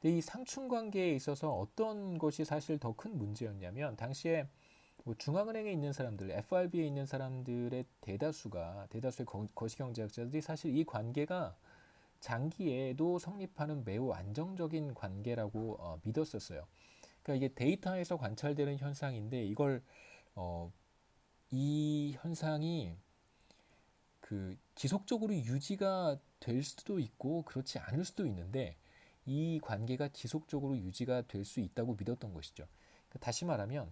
근데 이 상충 관계에 있어서 어떤 것이 사실 더 큰 문제였냐면 당시에 뭐 중앙은행에 있는 사람들, FRB에 있는 사람들의 대다수의 거시경제학자들이 사실 이 관계가 장기에도 성립하는 매우 안정적인 관계라고 믿었었어요. 그러니까 이게 데이터에서 관찰되는 현상인데 이걸 어, 이 현상이 그 지속적으로 유지가 될 수도 있고 그렇지 않을 수도 있는데 이 관계가 지속적으로 유지가 될 수 있다고 믿었던 것이죠. 그러니까 다시 말하면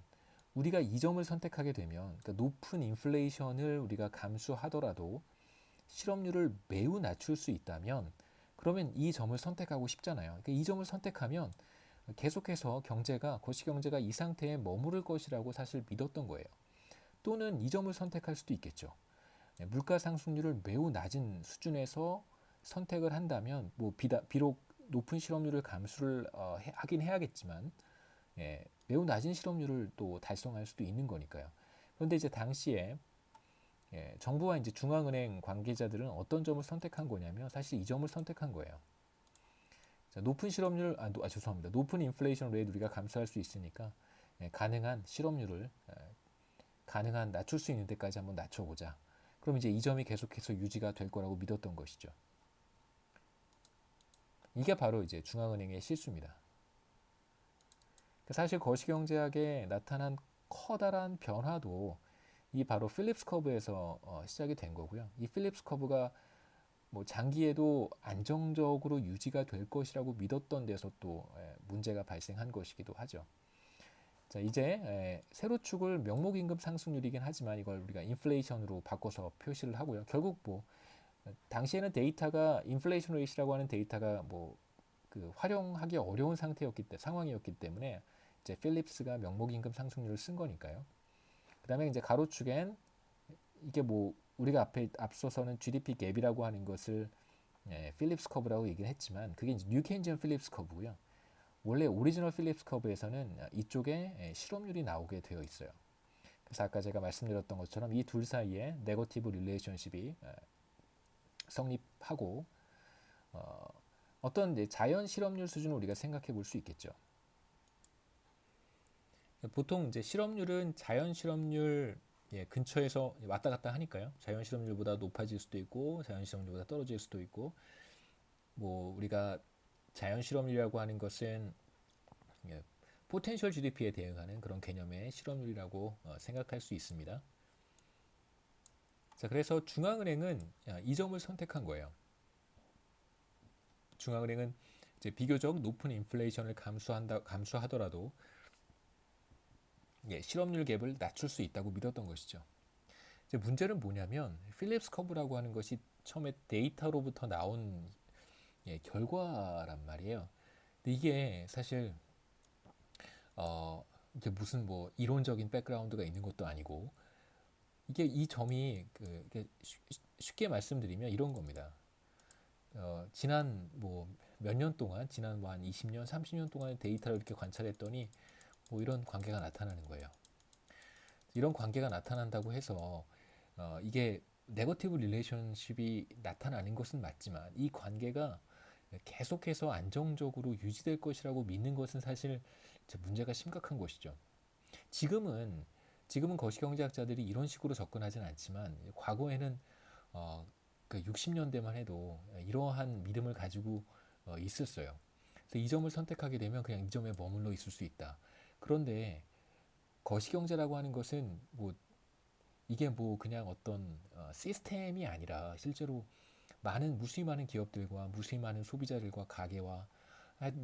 우리가 이 점을 선택하게 되면 그러니까 높은 인플레이션을 우리가 감수하더라도 실업률을 매우 낮출 수 있다면 그러면 이 점을 선택하고 싶잖아요. 그러니까 이 점을 선택하면 계속해서 거시경제가 이 상태에 머무를 것이라고 사실 믿었던 거예요. 또는 이 점을 선택할 수도 있겠죠. 물가 상승률을 매우 낮은 수준에서 선택을 한다면 비록 높은 실업률을 감수를 하긴 해야겠지만 매우 낮은 실업률을 또 달성할 수도 있는 거니까요. 그런데 이제 당시에 정부와 이제 중앙은행 관계자들은 어떤 점을 선택한 거냐면 사실 이 점을 선택한 거예요. 자, 높은 실업률, 죄송합니다. 높은 인플레이션 레이트 우리가 감수할 수 있으니까 가능한 실업률을 가능한 낮출 수 있는 데까지 한번 낮춰보자. 그럼 이제 이 점이 계속해서 유지가 될 거라고 믿었던 것이죠. 이게 바로 이제 중앙은행의 실수입니다. 사실 거시경제학에 나타난 커다란 변화도 이 바로 필립스 커브에서 시작이 된 거고요. 이 필립스 커브가 뭐 장기에도 안정적으로 유지가 될 것이라고 믿었던 데서 또 문제가 발생한 것이기도 하죠. 자, 이제 세로축을 명목임금 상승률이긴 하지만 이걸 우리가 인플레이션으로 바꿔서 표시를 하고요. 결국 뭐 당시에는 데이터가 인플레이션 레이시라고 하는 데이터가 뭐 그 활용하기 어려운 상황이었기 때문에 이제 필립스가 명목임금 상승률을 쓴 거니까요. 그다음에 이제 가로축엔 이게 뭐 우리가 앞서서는 GDP 갭이라고 하는 것을 필립스 커브라고 얘기를 했지만 그게 이제 뉴 케인지언 필립스 커브고요. 원래 오리지널 필립스 커브에서는 이쪽에 실업률이 나오게 되어 있어요. 그래서 아까 제가 말씀드렸던 것처럼 이 둘 사이에 네거티브 릴레이션십이 성립하고 어떤 자연 실업률 수준을 우리가 생각해 볼 수 있겠죠. 보통 이제 실업률은 자연 실업률 근처에서 왔다 갔다 하니까요. 자연 실업률보다 높아질 수도 있고 자연 실업률보다 떨어질 수도 있고 뭐 우리가 자연 실업률이라고 하는 것은 포텐셜 GDP에 대응하는 그런 개념의 실업률이라고 생각할 수 있습니다. 자, 그래서 중앙은행은 이 점을 선택한 거예요. 중앙은행은 이제 비교적 높은 인플레이션을 감수하더라도 실업률 갭을 낮출 수 있다고 믿었던 것이죠. 이제 문제는 뭐냐면 필립스 커브라고 하는 것이 처음에 데이터로부터 나온 결과란 말이에요. 근데 이게 사실 이게 무슨 뭐 이론적인 백그라운드가 있는 것도 아니고 이게 이 점이 쉽게 말씀드리면 이런 겁니다. 지난 뭐 몇 년 동안 지난 뭐 한 20년, 30년 동안의 데이터를 이렇게 관찰했더니 뭐 이런 관계가 나타나는 거예요. 이런 관계가 나타난다고 해서 이게 네거티브 릴레이션십이 나타나는 것은 맞지만 이 관계가 계속해서 안정적으로 유지될 것이라고 믿는 것은 사실 문제가 심각한 것이죠. 지금은 거시경제학자들이 이런 식으로 접근하지는 않지만 과거에는 그 60년대만 해도 이러한 믿음을 가지고 있었어요. 그래서 이 점을 선택하게 되면 그냥 이 점에 머물러 있을 수 있다. 그런데 거시경제라고 하는 것은 뭐 이게 뭐 그냥 어떤 시스템이 아니라 실제로 무수히 많은 기업들과 무수히 많은 소비자들과 가게와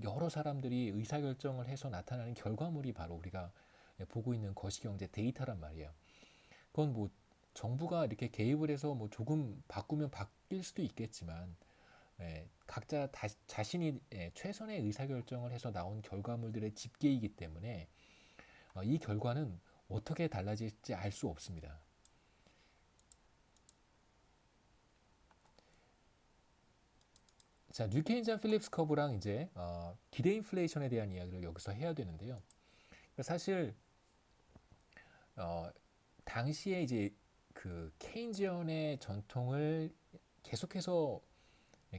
여러 사람들이 의사결정을 해서 나타나는 결과물이 바로 우리가 보고 있는 거시경제 데이터란 말이에요. 그건 뭐 정부가 이렇게 개입을 해서 뭐 조금 바꾸면 바뀔 수도 있겠지만 각자 자신이 최선의 의사결정을 해서 나온 결과물들의 집계이기 때문에 이 결과는 어떻게 달라질지 알 수 없습니다. 자, 뉴케인지안 필립스 커브랑 이제 기대 인플레이션에 대한 이야기를 여기서 해야 되는데요. 사실 어, 당시에 이제 그 케인지언의 전통을 계속해서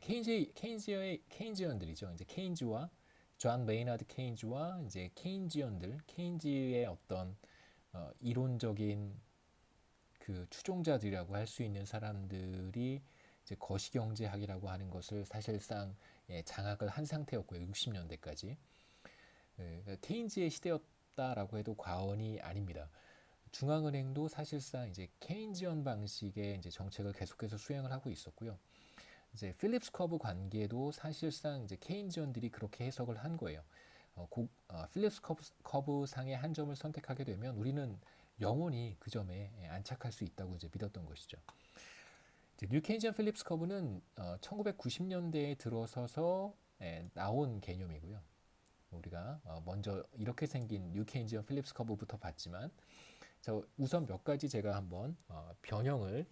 케인지언들이죠. 이제 케인즈와 존 메이나드 케인즈와 이제 케인지언들, 케인즈의 어떤 이론적인 그 추종자들이라고 할 수 있는 사람들이 이제 거시경제학이라고 하는 것을 사실상 장악을 한 상태였고요. 60년대까지. 케인즈의 시대였다라고 해도 과언이 아닙니다. 중앙은행도 사실상 이제 케인지언 방식의 이제 정책을 계속해서 수행을 하고 있었고요. 이제 필립스 커브 관계도 사실상 이제 케인지언들이 그렇게 해석을 한 거예요. 필립스 커브 상의 한 점을 선택하게 되면 우리는 영원히 그 점에 안착할 수 있다고 이제 믿었던 것이죠. 뉴 케인지언 필립스 커브는 1990년대에 들어서서 나온 개념이고요. 우리가 먼저 이렇게 생긴 뉴 케인지언 필립스 커브부터 봤지만, 자, 우선 몇 가지 제가 한번 변형을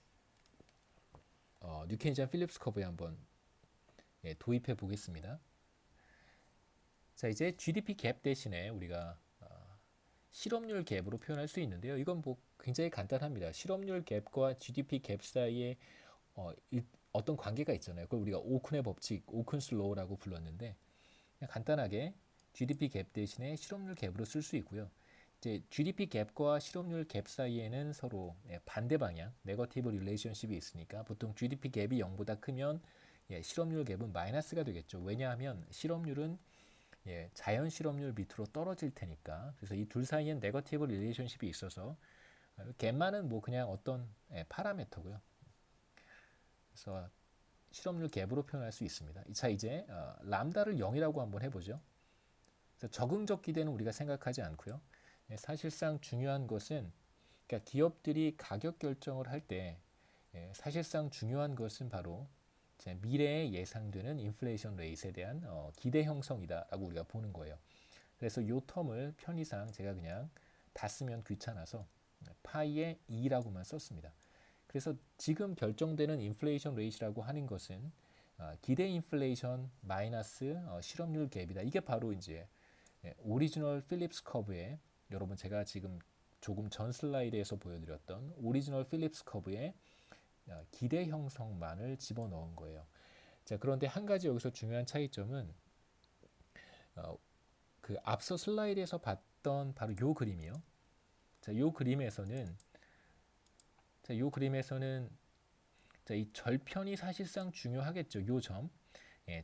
뉴 케인지언 필립스 커브에 한번 도입해 보겠습니다. 자, 이제 GDP 갭 대신에 우리가 실업률 갭으로 표현할 수 있는데요. 이건 뭐 굉장히 간단합니다. 실업률 갭과 GDP 갭 사이에 어떤 관계가 있잖아요. 그걸 우리가 오큰의 법칙, 오큰스 로우라고 불렀는데, 그냥 간단하게 GDP 갭 대신에 실업률 갭으로 쓸 수 있고요. 이제 GDP 갭과 실업률 갭 사이에는 서로 반대 방향, 네거티브 릴레이션십이 있으니까 보통 GDP 갭이 0보다 크면 실업률 갭은 마이너스가 되겠죠. 왜냐하면 실업률은 자연 실업률 밑으로 떨어질 테니까. 그래서 이 둘 사이엔 네거티브 릴레이션십이 있어서 갭만은 뭐 그냥 어떤 파라미터고요. 그래서 실업률 갭으로 표현할 수 있습니다. 자, 이제 람다를 0이라고 한번 해보죠. 그래서 적응적 기대는 우리가 생각하지 않고요. 사실상 중요한 것은, 그러니까 기업들이 가격 결정을 할 때 사실상 중요한 것은 바로 미래에 예상되는 인플레이션 레이트에 대한 기대 형성이다라고 우리가 보는 거예요. 그래서 이 텀을 편의상 제가 그냥 다 쓰면 귀찮아서 파이에 2라고만 썼습니다. 그래서 지금 결정되는 인플레이션 레이트라고 하는 것은 기대 인플레이션 마이너스 실업률 갭이다. 이게 바로 이제 오리지널 필립스 커브의, 여러분 제가 지금 조금 전 슬라이드에서 보여드렸던 오리지널 필립스 커브의 기대 형성만을 집어넣은 거예요. 자, 그런데 한 가지 여기서 중요한 차이점은 그 앞서 슬라이드에서 봤던 바로 요 그림이요. 자, 요 그림에서는 자, 이 절편이 사실상 중요하겠죠. 요 점.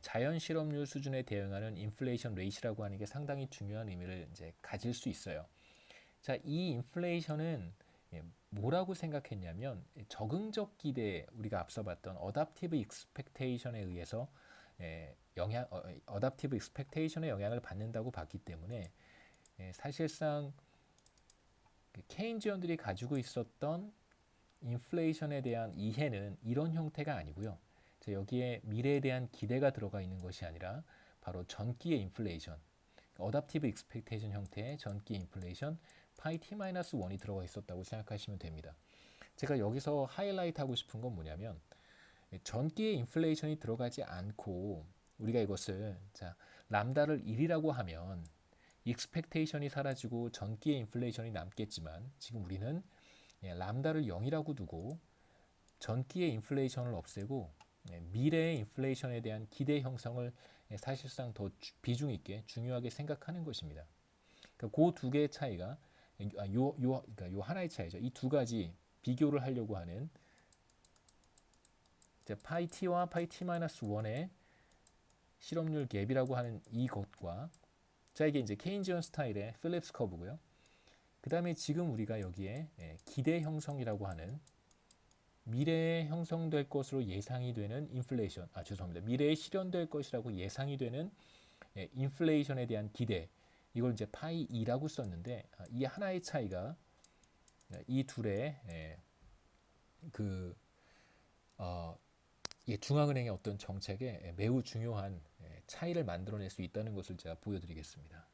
자연 실업률 수준에 대응하는 인플레이션 레이트라고 하는 게 상당히 중요한 의미를 이제 가질 수 있어요. 자, 이 인플레이션은 뭐라고 생각했냐면 적응적 기대, 우리가 앞서 봤던 어답티브 익스펙테이션에 의해서 어답티브 익스펙테이션의 영향을 받는다고 봤기 때문에 사실상 케인지언들이 가지고 있었던 인플레이션에 대한 이해는 이런 형태가 아니고요. 자, 여기에 미래에 대한 기대가 들어가 있는 것이 아니라 바로 전기의 인플레이션, 어답티브 익스펙테이션 형태의 전기 인플레이션 파이 t-1이 들어가 있었다고 생각하시면 됩니다. 제가 여기서 하이라이트 하고 싶은 건 뭐냐면 전기의 인플레이션이 들어가지 않고 우리가 이것을 자, 람다를 1이라고 하면 익스펙테이션이 사라지고 전기의 인플레이션이 남겠지만 지금 우리는 람다를 0이라고 두고 전기의 인플레이션을 없애고 미래의 인플레이션에 대한 기대 형성을 사실상 더 비중 있게 중요하게 생각하는 것입니다. 그러니까 그 두 개의 차이가 그러니까 요 하나의 차이죠. 이 두 가지 비교를 하려고 하는 파이 t와 파이 t-1의 실업률 갭이라고 하는 이것과, 자, 이게 이제 케인지언 스타일의 필립스 커브고요. 그 다음에 지금 우리가 여기에 기대 형성이라고 하는 미래에 형성될 것으로 예상이 되는 인플레이션, 죄송합니다. 미래에 실현될 것이라고 예상이 되는 인플레이션에 대한 기대, 이걸 이제 파이 2라고 썼는데 이 하나의 차이가 이 둘의 그 중앙은행의 어떤 정책에 매우 중요한 차이를 만들어낼 수 있다는 것을 제가 보여드리겠습니다.